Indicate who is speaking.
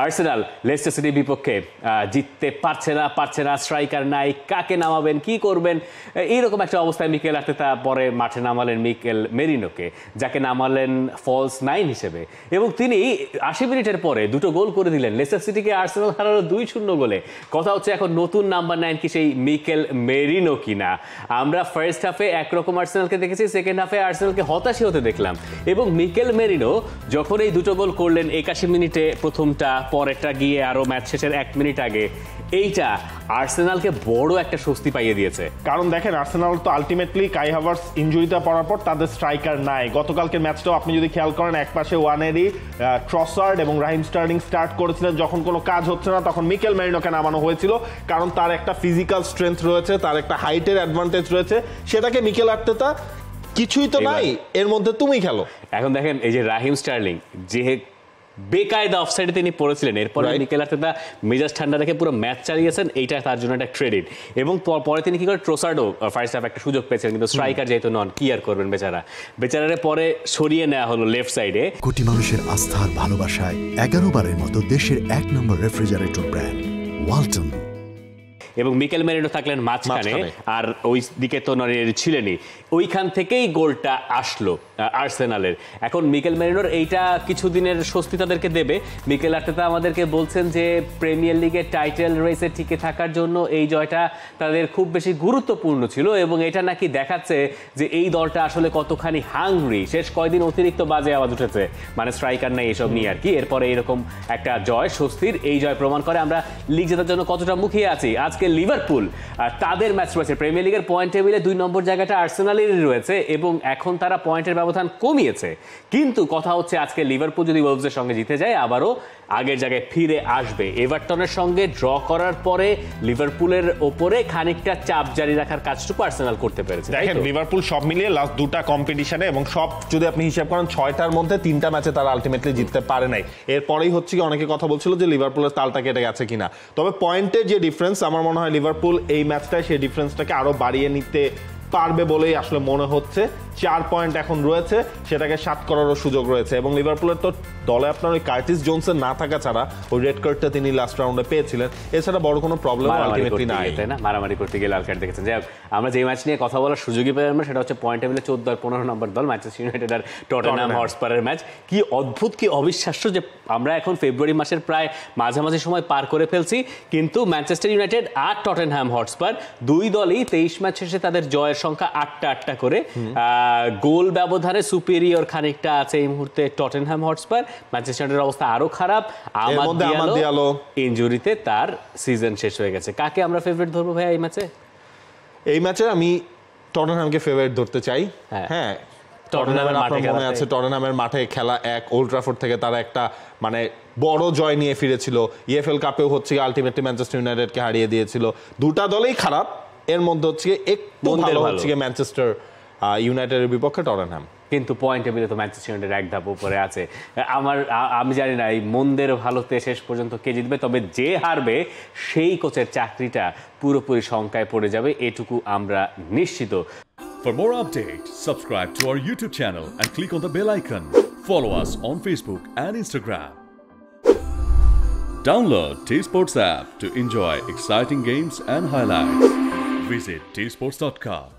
Speaker 1: Arsenal Leicester সিটির বিপক্ষে জিততে পারছে না, স্ট্রাইকার নাই, কাকে নামাবেন, কি করবেন, এইরকম একটা অবস্থায় মিকেল আর্তেতা পরে মাঠে নামালেন মিকেল মেরিনোকে, যাকে নামালেন ফলস 9 হিসেবে, এবং তিনি 80 মিনিটের পরে দুটো গোল করে দিলেন। লেস্টার সিটিকে আর্সেনাল হারালো 2-0 গোলে। কথা হচ্ছে এখন নতুন নাম্বার 9 কি সেই মিকেল মেরিনো কিনা। আমরা ফার্স্ট হাফে একরকম আর্সেনালকে দেখেছি, সেকেন্ড হাফে আর্সেনালকে হতাশই হতে দেখলাম, এবং মিকেল মেরিনো যখন এই দুটো গোল করলেন 81 মিনিটে প্রথমটা, পরেরটা গিয়ে আরো ম্যাচ শেষের 1 মিনিট আগে, এইটা আর্সেনালকে বড় একটা স্বস্তি পাইয়ে দিয়েছে।
Speaker 2: কারণ দেখেন আর্সেনাল তো আলটিমেটলি কাই হাভার্টস ইনজুরিটা পড়ার পর তাদের স্ট্রাইকার নাই। গতকালকের ম্যাচটাও আপনি যদি খেয়াল করেন, একপাশে ওয়ানেরি, ট্রসার্ড এবং রাহিম স্টার্লিং স্টার্ট করেছিলেন। যখন কোনো কাজ হচ্ছে না তখন মিকেল মেরিনোকে নামানো হয়েছিল, কারণ তার একটা ফিজিক্যাল স্ট্রেংথ রয়েছে, তার একটা হাইটের অ্যাডভান্টেজ রয়েছে, সেটাকে মিকেল আর্তেতা কিছুই তো নাই, এর মধ্যে তুমি খেলো।
Speaker 1: এখন দেখেন এই যে রাহিম স্টার্লিং যে বেকায়দা অফসাইডে তিনি পড়েছিলেন, এরপরে মিকেল আর্তেতা মেজাজ ঠান্ডা রেখে পুরো ম্যাচ চালিয়েছেন, এইটা তার জন্য একটা ক্রেডিট। এবং পরে তিনি কি করে, ট্রোসার্ডও ফার্স্ট হাফ একটা সুযোগ পেয়েছেন, কিন্তু স্ট্রাইকার যেহেতু নন, কি আর করবেন বেচারারে পরে সরিয়ে নেওয়া হলো লেফট সাইডে।
Speaker 3: কোটি মানুষের আস্থার ভালোবাসায় 11 বারের মতো দেশের 1 নম্বর রেফ্রিজারেটর ব্র্যান্ড ওয়ালটন।
Speaker 1: এবং মিকেল মেরিনো থাকলেন মাঝখানে, আর ওই দিকে তো নরিয়েরি ছিলেনই, ওইখান থেকেই গোলটা আসলো আর্সেনালের। এখন মিকেল মেরিনোর এইটা কিছুদিনের স্বস্তি তাদেরকে দেবে। মিকেল আর্তেতা আমাদেরকে বলছেন যে প্রিমিয়ার লিগের টাইটেল রেসে টিকে থাকার জন্য এই জয়টা তাদের খুব বেশি গুরুত্বপূর্ণ ছিল, এবং এটা নাকি দেখাচ্ছে যে এই দলটা আসলে কতখানি হাংরি। শেষ কয়দিন অতিরিক্ত বাজে আওয়াজ উঠেছে, মানে স্ট্রাইকার নেই এসব নিয়ে আর কি, এরপরে এরকম একটা জয় স্বস্তির, এই জয় প্রমাণ করে আমরা লিগ জেতার জন্য কতটা মুখিয়ে আছি। আজকে লিভারপুল তাদের ম্যাচ রয়েছে, প্রিমিয়ার লিগের পয়েন্ট টেবিলে 2 নম্বর জায়গাটা আর্সেনালেরই রয়েছে, এবং এখন তারা পয়েন্টের ব্যবধান কমিয়েছে। কিন্তু কথা হচ্ছে আজকে লিভারপুল যদি ওলভসের সঙ্গে জিতে যায়, আবারও আগের জায়গায় ফিরে আসবে। এভারটনের সঙ্গে ড্র করার পরে লিভারপুলের ওপরে খানিকটা চাপ জারি রাখার কাজটুকু আর্সেনাল করতে পেরেছে।
Speaker 2: দেখেন লিভারপুল সব মিলিয়ে লাস্ট 2টা কম্পিটিশনে, এবং সব যদি আপনি হিসাব করেন 6টার মধ্যে 3টা ম্যাচে তারা আলটিমেটলি জিততে পারে নাই। এরপরেই হচ্ছে কি অনেকে কথা বলছিল যে লিভারপুলের তালটা কেটে গেছে কিনা। তবে পয়েন্টের যে ডিফারেন্স, আমার মনে হয় লিভারপুল এই ম্যাচটায় সেই ডিফারেন্সটাকে আরো বাড়িয়ে নিতে পারবে বলেই আসলে মনে হচ্ছে। 4 পয়েন্ট এখন রয়েছে, সেটাকে 7 করারও সুযোগ রয়েছে। এবং লিভারপুলের তো দলে আপনার ওই কার্টিস জোনসের না থাকা ছাড়া, ওই রেড কার্ডটা তিনি লাস্ট রাউন্ডে পেয়েছিলেন, এছাড়া বড় কোনো প্রবলেম আলটিমেটলি নাই, তাই
Speaker 1: না? মারামারি করতে গিয়ে লাল কার্ড দেখেছেন। যাই হোক, আমরা যে ম্যাচ নিয়ে কথা বলার সুযোগই পেলাম না, সেটা হচ্ছে পয়েন্ট টেবিলে 14 আর 15 নম্বর দল ম্যানচেস্টার ইউনাইটেড আর টটেনহাম হটস্পারের ম্যাচ। কি অদ্ভুত, কি অবিশ্বাস্য যে আমরা এখন ফেব্রুয়ারি মাসের প্রায় মাঝামাঝি সময় পার করে ফেলছি, কিন্তু ম্যানচেস্টার ইউনাইটেড আর টটেনহাম হটস্পার দুই দলই 23 ম্যাচ শেষে তাদের জয়ের সংখ্যা 8টা করে। গোল ব্যবধানে সুপিরিয়র খানিকটা আছে এই মুহূর্তে টটেনহাম হটস্পার। ম্যানচেস্টার ইউনাইটেডের অবস্থা আরো খারাপ, আমাদ দিয়ালো ইনজুরিতে তার সিজন শেষ হয়ে গেছে। কাকে আমরা ফেভারিট ধরবো ভাই এই ম্যাচে?
Speaker 2: এই ম্যাচে আমি টটেনহামকে ফেভারিট ধরতে চাই। হ্যাঁ, টটেনহামের মাঠে খেলা ওল্ড ট্রাফোর্ড থেকে তারা একটা মানে বড় জয় নিয়ে ফিরেছিল। ইএফএল কাপেও হচ্ছে আলটিমেটলি ম্যানচেস্টার ইউনাইটেডকে হারিয়ে দিয়েছিল। দুটা দলেই খারাপ, এর মধ্যে হচ্ছে একটু ভালো হচ্ছে ম্যানচেস্টার ইউনাইটেডের বিপক্ষে টটেনহাম।
Speaker 1: কিন্তু পয়েন্ট টেবিলে তো ম্যানচেস্টার ইউনাইটেড এক ধাপ উপরে আছে। আমি জানি না এই মন্দের ভালোতে শেষ পর্যন্ত কে জিতবে, তবে যে হারবে সেই কোচের চাকরিটা পুরোপুরি শঙ্কায় পড়ে যাবে, এটুকু আমরা নিশ্চিত।
Speaker 4: For more updates, subscribe to our YouTube channel and click on the bell icon. Follow us on Facebook and Instagram. Download T-Sports app to enjoy exciting games and highlights. Visit tsports.com.